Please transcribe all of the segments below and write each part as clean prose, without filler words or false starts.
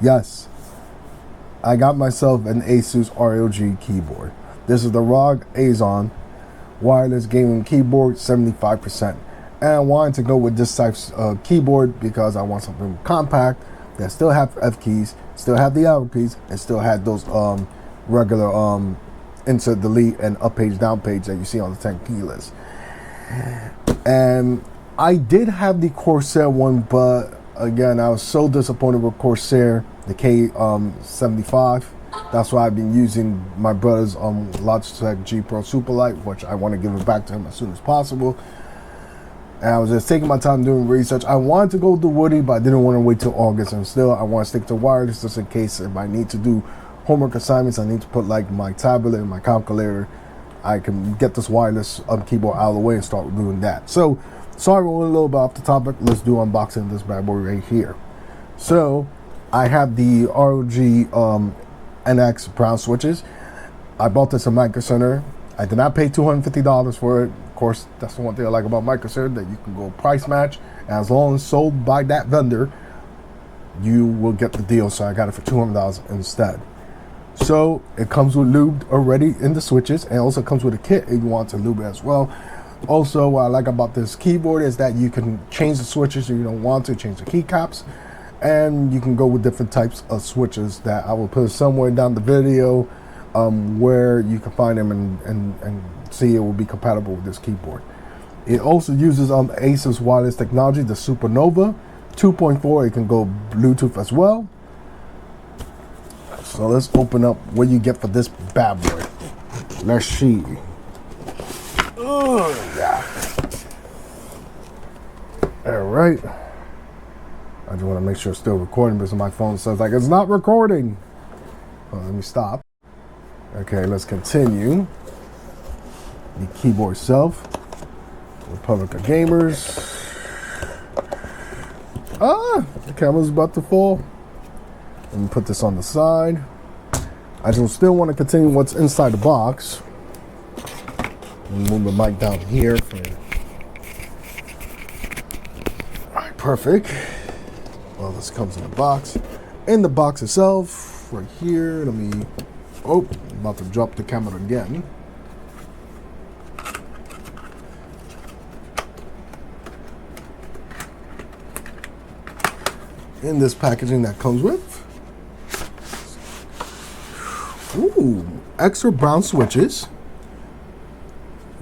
Yes, I got myself an ASUS ROG keyboard. This is the ROG Azoth wireless gaming keyboard, 75%. And I wanted to go with this type's keyboard because I want something compact that still have F keys, still have the arrow keys, and still had those regular insert, delete, and up page, down page that you see on the 10 key list. And I did have the Corsair one, but again, I was so disappointed with Corsair, the K75. That's why I've been using my brother's Logitech G Pro Superlight, which I want to give it back to him as soon as possible. And I was just taking my time doing research. I wanted to go to Woody, but I didn't want to wait till August. And still, I want to stick to wireless just in case if I need to do homework assignments, I need to put like my tablet and my calculator, I can get this wireless keyboard out of the way and start doing that. So, sorry, we're a little bit off the topic. Let's do unboxing of this bad boy right here. So, I have the ROG NX brown switches. I bought this at Micro Center. I did not pay $250 for it. Of course, that's the one thing I like about Micro Center, that you can go price match. And as long as sold by that vendor, you will get the deal. So I got it for $200 instead. So it comes with lubed already in the switches, and also comes with a kit if you want to lube it as well. Also, what I like about this keyboard is that you can change the switches if you don't want to, change the keycaps, and you can go with different types of switches that I will put somewhere down the video where you can find them and see it will be compatible with this keyboard. It also uses ASUS wireless technology, the SuperNOVA 2.4. It can go Bluetooth as well. So let's open up what you get for this bad boy. Let's see. Oh, yeah. All right. I just want to make sure it's still recording because my phone says like it's not recording. Well, let me stop. Okay, let's continue. The keyboard itself. Republic of Gamers. Ah, the camera's about to fall. Let me put this on the side. I just still want to continue what's inside the box. Move the mic down here. Alright, perfect. Well, this comes in the box. In the box itself, right here, let me... Oh, I'm about to drop the camera again. In this packaging that comes with, ooh, extra brown switches.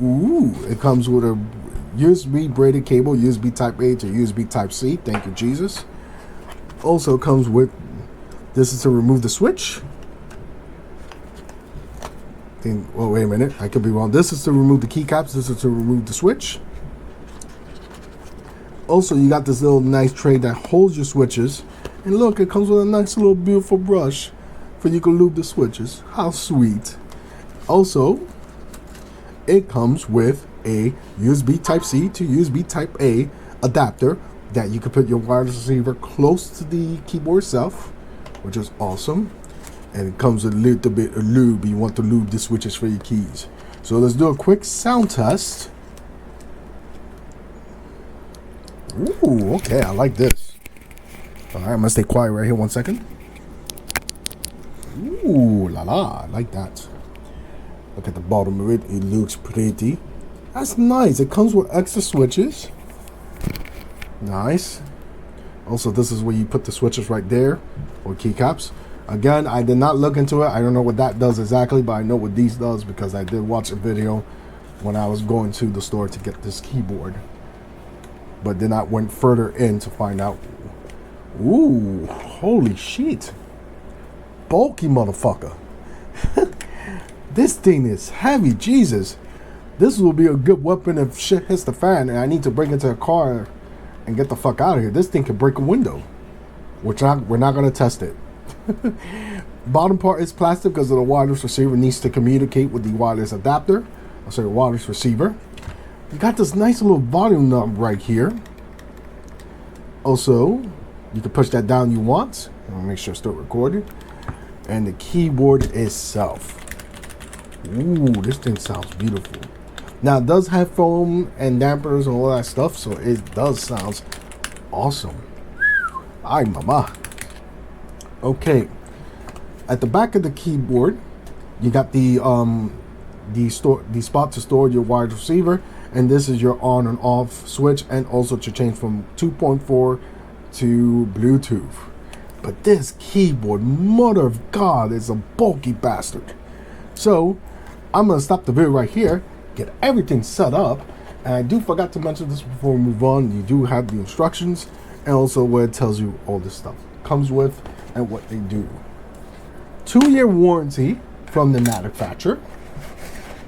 Ooh, it comes with a USB braided cable, USB Type A to USB Type C. Thank you, Jesus. Also comes with, this is to remove the switch. Oh, wait a minute, I could be wrong. This is to remove the keycaps. This is to remove the switch. Also, you got this little nice tray that holds your switches. And look, it comes with a nice little beautiful brush for you can lube the switches. How sweet. Also, it comes with a USB Type-C to USB Type-A adapter that you can put your wireless receiver close to the keyboard itself, which is awesome. And it comes with a little bit of lube. You want to lube the switches for your keys. So let's do a quick sound test. Ooh, okay, I like this. All right, I'm gonna stay quiet right here 1 second. Ooh, la la, I like that. Look at the bottom of it, it looks pretty. That's nice, it comes with extra switches. Nice. Also, this is where you put the switches right there, or keycaps. Again, I did not look into it. I don't know what that does exactly, but I know what these does because I did watch a video when I was going to the store to get this keyboard. But then I went further in to find out. Ooh, holy shit. Bulky motherfucker. This thing is heavy, Jesus. This will be a good weapon if shit hits the fan and I need to bring it to a car and get the fuck out of here. This thing can break a window. We're not gonna test it. Bottom part is plastic because the wireless receiver needs to communicate with the wireless adapter. The wireless receiver. You got this nice little volume knob right here. Also, you can push that down you want. I'll make sure it's still recorded. And the keyboard itself. Ooh, this thing sounds beautiful. Now it does have foam and dampers and all that stuff, so it does sound awesome. Ay, mama. Okay, at the back of the keyboard, you got the spot to store your wired receiver, and this is your on and off switch, and also to change from 2.4 to Bluetooth. But this keyboard, mother of God, is a bulky bastard. So I'm gonna stop the video right here, get everything set up, and I do forgot to mention this before we move on. You do have the instructions and also where it tells you all this stuff comes with and what they do. 2-year warranty from the manufacturer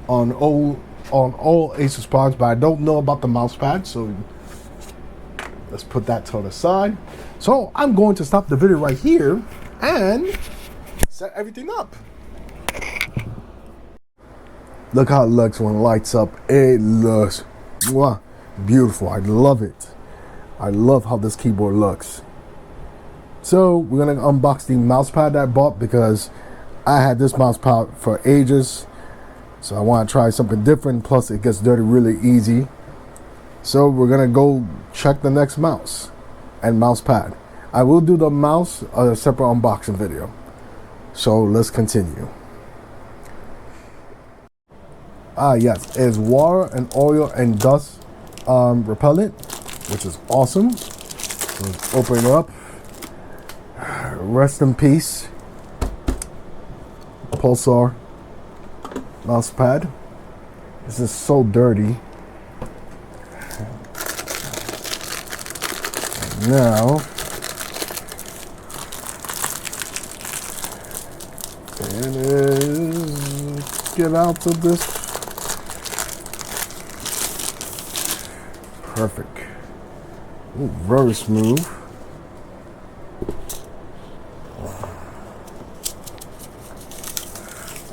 on all ASUS products, but I don't know about the mouse pad, so let's put that to the side. So I'm going to stop the video right here and set everything up. Look how it looks when it lights up. It looks beautiful. I love it. I love how this keyboard looks. So we're gonna unbox the mouse pad that I bought because I had this mouse pad for ages. So I want to try something different. Plus it gets dirty really easy. So we're gonna go check the next mouse and mouse pad. I will do the mouse a separate unboxing video. So let's continue. Yes, it's water and oil and dust repellent, which is awesome. So let's open it up. Rest in peace, Pulsar mouse pad. This is so dirty. Now, it is get out of this. Perfect. Ooh, very smooth.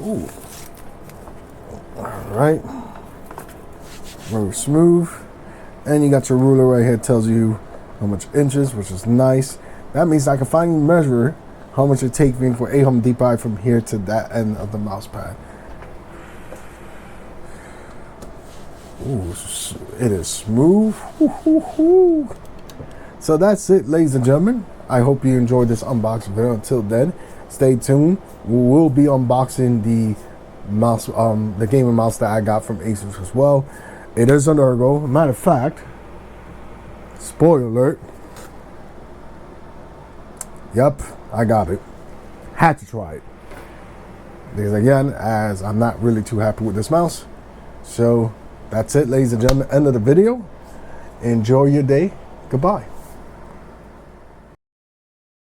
Ooh. All right. Very smooth. And you got your ruler right here. It tells you how much inches, which is nice. That means I can finally measure how much it takes me for a Home Depot from here to that end of the mouse pad. Ooh, it is smooth. So that's it, ladies and gentlemen. I hope you enjoyed this unboxing video. Until then, stay tuned. We will be unboxing the mouse, the gaming mouse that I got from ASUS as well. It is an Ergo. Matter of fact, spoiler alert. Yep, I got it. Had to try it. Because again, as I'm not really too happy with this mouse. So that's it, ladies and gentlemen. End of the video. Enjoy your day. Goodbye.